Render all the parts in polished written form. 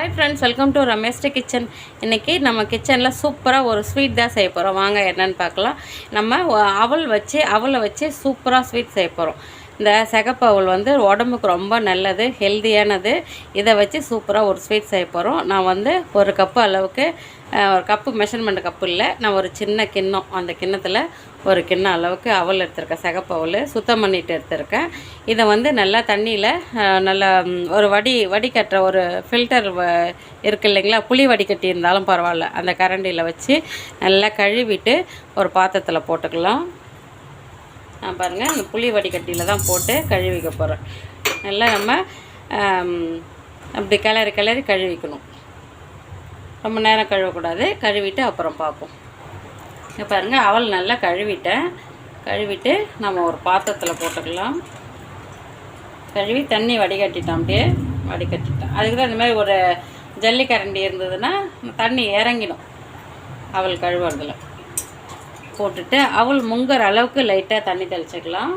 Hi friends, welcome to ரமேஷ்ட kitchen. இன்றைக்கி நம்ம கிச்சனில் சூப்பராக ஒரு ஸ்வீட் தான் செய்ய போகிறோம். வாங்க என்னென்னு பார்க்கலாம். நம்ம அவலை வச்சு சூப்பராக ஸ்வீட் செய்ய போகிறோம். இந்த சிகப்பு அவல் வந்து உடம்புக்கு ரொம்ப நல்லது, ஹெல்த்தியானது. இதை வச்சு சூப்பராக ஒரு ஸ்வீட் செய்ய போகிறோம். நான் வந்து ஒரு கப்பு அளவுக்கு, ஒரு கப்பு மெஷர்மெண்ட் கப்பு இல்லை, நான் ஒரு சின்ன கிண்ணம், அந்த கிண்ணத்தில் ஒரு கிண்ணம் அளவுக்கு அவல் எடுத்திருக்கேன். சிகப்பு அவல் சுத்தம் பண்ணிட்டு எடுத்திருக்கேன். இதை வந்து நல்லா தண்ணியில் நல்லா ஒரு வடிகட்டுற ஒரு ஃபில்டர் இருக்குது இல்லைங்களா, புளி வடிகட்டி இருந்தாலும் பரவாயில்ல, அந்த கரண்டியில் வச்சு நல்லா கழுவிட்டு ஒரு பாத்திரத்தில் போட்டுக்கலாம். நான் பாருங்கள், அந்த புளி வடிகட்டியில் தான் போட்டு கழுவிக்க போகிறேன். நல்லா நம்ம அப்படி கிளறி கழுவிக்கணும். ரொம்ப நேரம் கழுவக்கூடாது. கழுவிட்டு அப்புறம் பார்ப்போம். இங்கே பாருங்கள், அவல் நல்லா கழுவிட்டு நம்ம ஒரு பாத்திரத்தில் போட்டுக்கலாம். கழுவி தண்ணி வடிகட்டிட்டோம், அப்படியே வடிகட்டிட்டோம். அதுக்கு தான் இந்த மாதிரி ஒரு ஜல்லிக்கரண்டி இருந்ததுன்னா தண்ணி இறங்கிடும். அவல் கழுவுறதுல போட்டுட்டு அவல் முங்குற அளவுக்கு லைட்டாக தண்ணி தெளிச்சிக்கலாம்.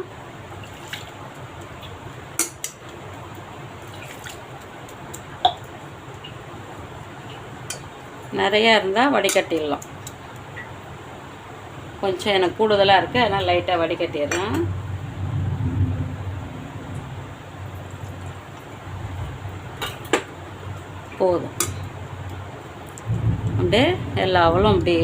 நிறையா இருந்தால் வடிகட்டிடலாம். கொஞ்சம் எனக்கு கூடுதலாக இருக்குது, அதனால் லைட்டாக வடிகட்டிடுறேன். போதும். அப்படியே எல்லா அவலும் அப்படி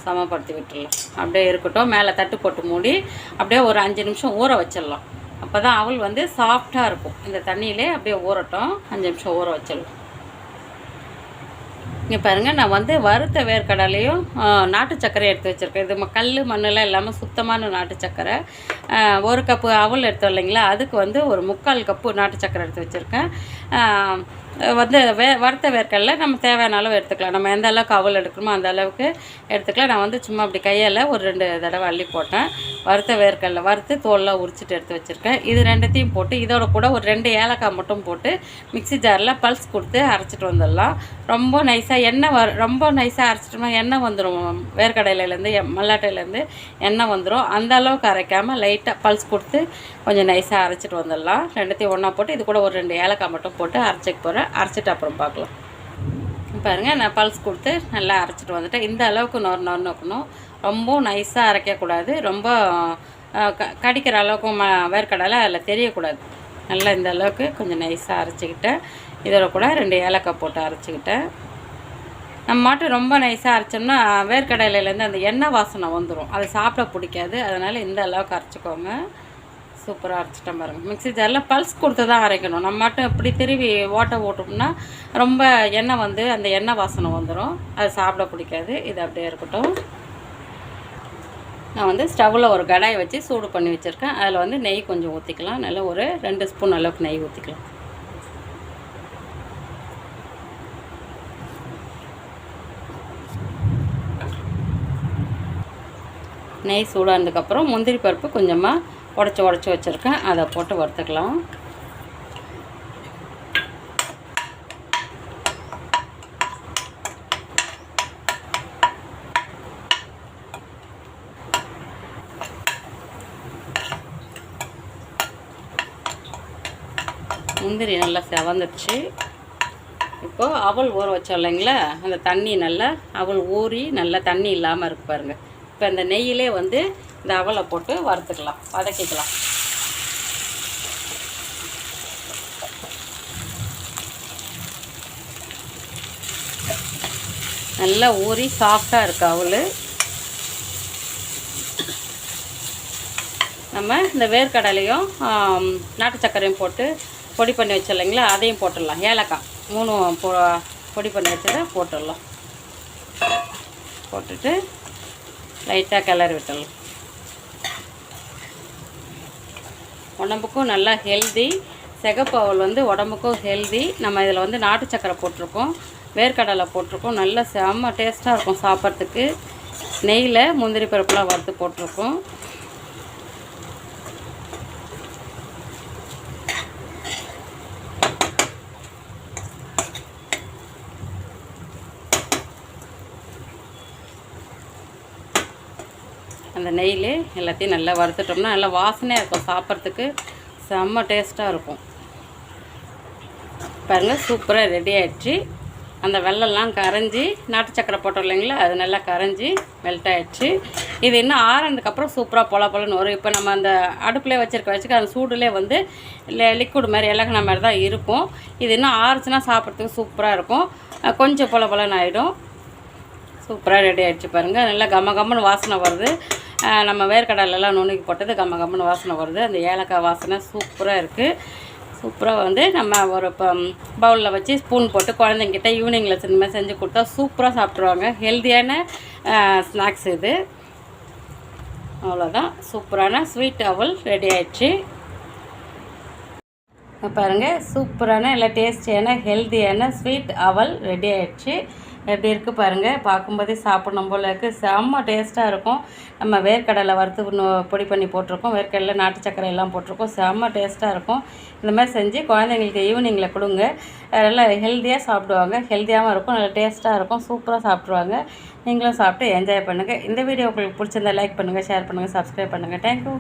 சமப்படுத்தி விட்டுடலாம். அப்படியே இருக்கட்டும். மேலே தட்டு போட்டு மூடி அப்படியே ஒரு 5 நிமிஷம் ஊற வச்சிடலாம். அப்போ தான் அவல் வந்து சாஃப்டாக இருக்கும். இந்த தண்ணியிலே அப்படியே ஊறட்டும். 5 நிமிஷம் ஊற வச்சிடலாம். இங்கே பாருங்கள், நான் வந்து வறுத்த வேர்க்கடலையும் நாட்டு சர்க்கரை எடுத்து வச்சுருக்கேன். இது கல் மண்ணெல்லாம் இல்லாமல் சுத்தமான நாட்டு சர்க்கரை. ஒரு கப்பு அவல் எடுத்தோம் இல்லைங்களா, அதுக்கு வந்து ஒரு 3/4 கப்பு நாட்டு சர்க்கரை எடுத்து வச்சுருக்கேன். வந்து வறுத்த வேர்க்கடலை நம்ம தேவையான அளவு எடுத்துக்கலாம். நம்ம எந்த அளவுக்கு அவல் எடுக்கணுமோ அந்த அளவுக்கு எடுத்துக்கலாம். நான் வந்து சும்மா அப்படி கையால் ஒரு 2 தடவை அள்ளி போட்டேன். வறுத்த வேர்க்கடலை வறுத்து தோல்லாம் உரிச்சிட்டு எடுத்து வச்சுருக்கேன். இது ரெண்டுத்தையும் போட்டு இதோட கூட ஒரு 2 ஏலக்காய் மட்டும் போட்டு மிக்ஸி ஜாரில் பல்ஸ் கொடுத்து அரைச்சிட்டு வந்துடலாம். ரொம்ப நைஸாக ரொம்ப நைஸாக அரைச்சிட்டோம்னா எண்ணெய் வந்துடும். வேர்க்கடலையிலேருந்து மல்லாட்டையிலேருந்து எண்ணெய் வந்துடும். அந்த அளவுக்கு அரைக்காமல் லைட்டாக பல்ஸ் கொடுத்து கொஞ்சம் நைஸாக அரைச்சிட்டு வந்துடலாம். ரெண்டுத்தையும் ஒன்றா போட்டு இது கூட ஒரு 2 ஏலக்காய் மட்டும் போட்டு அரைச்சிக்க போகிறேன். அரைச்சிட்டு அப்புறம் பார்க்கலாம். பாருங்கள், நான் பல்ஸ் கொடுத்து நல்லா அரைச்சிட்டு வந்துட்டேன். இந்த அளவுக்கு நொறு நொக்கணும். ரொம்ப நைஸாக அரைக்கக்கூடாது, ரொம்ப கடிக்கிற அளவுக்கு வேர்க்கடலை அதில் தெரியக்கூடாது. நல்லா இந்த அளவுக்கு கொஞ்சம் நைஸாக அரைச்சிக்கிட்டேன். இதோட கூட 2 ஏலக்காய் போட்டு அரைச்சிக்கிட்டேன். நம்ம மட்டும் ரொம்ப நைஸாக அரைச்சோம்னா வேர்க்கடலையிலேருந்து அந்த எண்ணெய் வாசனை வந்துடும், அது சாப்பிட பிடிக்காது. அதனால் இந்த அளவுக்கு அரைச்சிக்கோங்க. சூப்பராக அரைச்சிட்டேன் பாருங்கள். மிக்ஸி ஜாரில் பல்ஸ் கொடுத்து தான் அரைக்கணும். நம்ம மட்டும் இப்படி திருவி ஓட்டோம்னா ரொம்ப எண்ணெய் வந்து அந்த எண்ணெய் வாசனை வந்துடும், அது சாப்பிட பிடிக்காது. இது அப்படியே இருக்கட்டும். நான் வந்து ஸ்டவ்வில் ஒரு கடாயை வச்சு சூடு பண்ணி வச்சுருக்கேன். அதில் வந்து நெய் கொஞ்சம் ஊற்றிக்கலாம். நல்லா ஒரு 2 ஸ்பூன் அளவுக்கு நெய் ஊற்றிக்கலாம். நெய் சூடானதுக்கப்புறம் முந்திரி பருப்பு கொஞ்சமாக உடச்சி வச்சுருக்கேன், அதை போட்டு வறுத்துக்கலாம். முந்திரி நல்லா செவந்துடுச்சு. இப்போது அவல் ஊற வச்சோம் இல்லைங்களா, அந்த தண்ணி நல்லா அவல் ஊறி நல்லா தண்ணி இல்லாமல் இருக்கு பாருங்கள். இப்போ இந்த நெய்யிலே வந்து இந்த அவலை போட்டு வறுத்துக்கலாம், வதக்கிக்கலாம். நல்லா ஊறி சாஃப்டாக இருக்குது அவல். நம்ம இந்த வேர்க்கடலையும் நாட்டு சர்க்கரையும் போட்டு பொடி பண்ணி வச்சோம் இல்லைங்களா, அதையும் போட்டுடலாம். ஏலக்காய் 3 பொடி பண்ணி வச்சதை போட்டுடலாம். போட்டுட்டு லைட்டாக கிளறி விட்டுடலாம். உடம்புக்கும் நல்லா ஹெல்தி. சிகப்பு அவல் வந்து உடம்புக்கும் ஹெல்தி. நம்ம இதில் வந்து நாட்டு சக்கரை போட்டிருக்கோம், வேர்க்கடலை போட்டிருக்கோம். நல்லா செம்ம டேஸ்ட்டாக இருக்கும் சாப்பிட்றதுக்கு. நெய்யில் முந்திரி பருப்புலாம் வறுத்து போட்டிருக்கோம். அந்த நெய்யிலே எல்லாத்தையும் நல்லா வறுத்துட்டோம்னா நல்லா வாசனையாக இருக்கும், சாப்பிட்றதுக்கு செம்ம டேஸ்ட்டாக இருக்கும். பாருங்கள் சூப்பராக ரெடி ஆகிடுச்சு. அந்த வெள்ளம்லாம் கரைஞ்சி நாட்டு சக்கரை போட்டோம் இல்லைங்களா, அது நல்லா கரைஞ்சி மெல்ட் ஆகிடுச்சு. இது இன்னும் ஆறுனதுக்கப்புறம் சூப்பராக பொலன்னு வரும். இப்போ நம்ம அந்த அடுப்புலேயே வச்சுருக்க அந்த சூடுலேயே வந்து லிக்விட் மாதிரி இலகுன மாதிரி தான் இருக்கும். இது இன்னும் ஆறுச்சுன்னா சாப்பிட்றதுக்கு சூப்பராக இருக்கும். கொஞ்சம் பொலன்னு ஆகிடும். சூப்பராக ரெடி ஆகிடுச்சு பாருங்கள். நல்லா கம்மன்னு வாசனை வருது. நம்ம வேர்க்கடலெல்லாம் நுணுக்கி போட்டது கம்மன்னு வாசனை வருது. அந்த ஏலக்காய் வாசனை சூப்பராக இருக்குது. சூப்பராக வந்து நம்ம ஒரு பவுலில் வச்சு ஸ்பூன் போட்டு குழந்தைங்கிட்ட ஈவினிங்கில் இந்த மாதிரி செஞ்சு கொடுத்தா சூப்பராக சாப்பிட்ருவாங்க. ஹெல்த்தியான ஸ்நாக்ஸ் இது. அவ்வளோதான், சூப்பரான ஸ்வீட் அவல் ரெடி ஆகிடுச்சு. பாருங்கள் சூப்பரான இல்லை டேஸ்டியான ஹெல்த்தியான ஸ்வீட் அவல் ரெடி ஆகிடுச்சு. எப்படி இருக்குது பாருங்கள், பார்க்கும்போதே சாப்பிடணும் போல் இருக்குது. செம்ம டேஸ்ட்டாக இருக்கும். நம்ம வேர்க்கடலை வறுத்து பொடி பண்ணி போட்டிருக்கோம். வேர்க்கடலை நாட்டு சக்கரை எல்லாம் போட்டிருக்கோம். செம்ம டேஸ்ட்டாக இருக்கும். இந்த மாதிரி செஞ்சு குழந்தைங்களுக்கு ஈவினிங்கில் கொடுங்க. நல்லா ஹெல்த்தியாக சாப்பிடுவாங்க. ஹெல்த்தியாகவும் இருக்கும், நல்லா டேஸ்ட்டாக இருக்கும். சூப்பராக சாப்பிட்ருவாங்க. நீங்களும் சாப்பிட்டு என்ஜாய் பண்ணுங்கள். இந்த வீடியோ உங்களுக்கு பிடிச்சிருந்தா லைக் பண்ணுங்கள், ஷேர் பண்ணுங்கள், சப்ஸ்கிரைப் பண்ணுங்கள். தேங்க்யூ.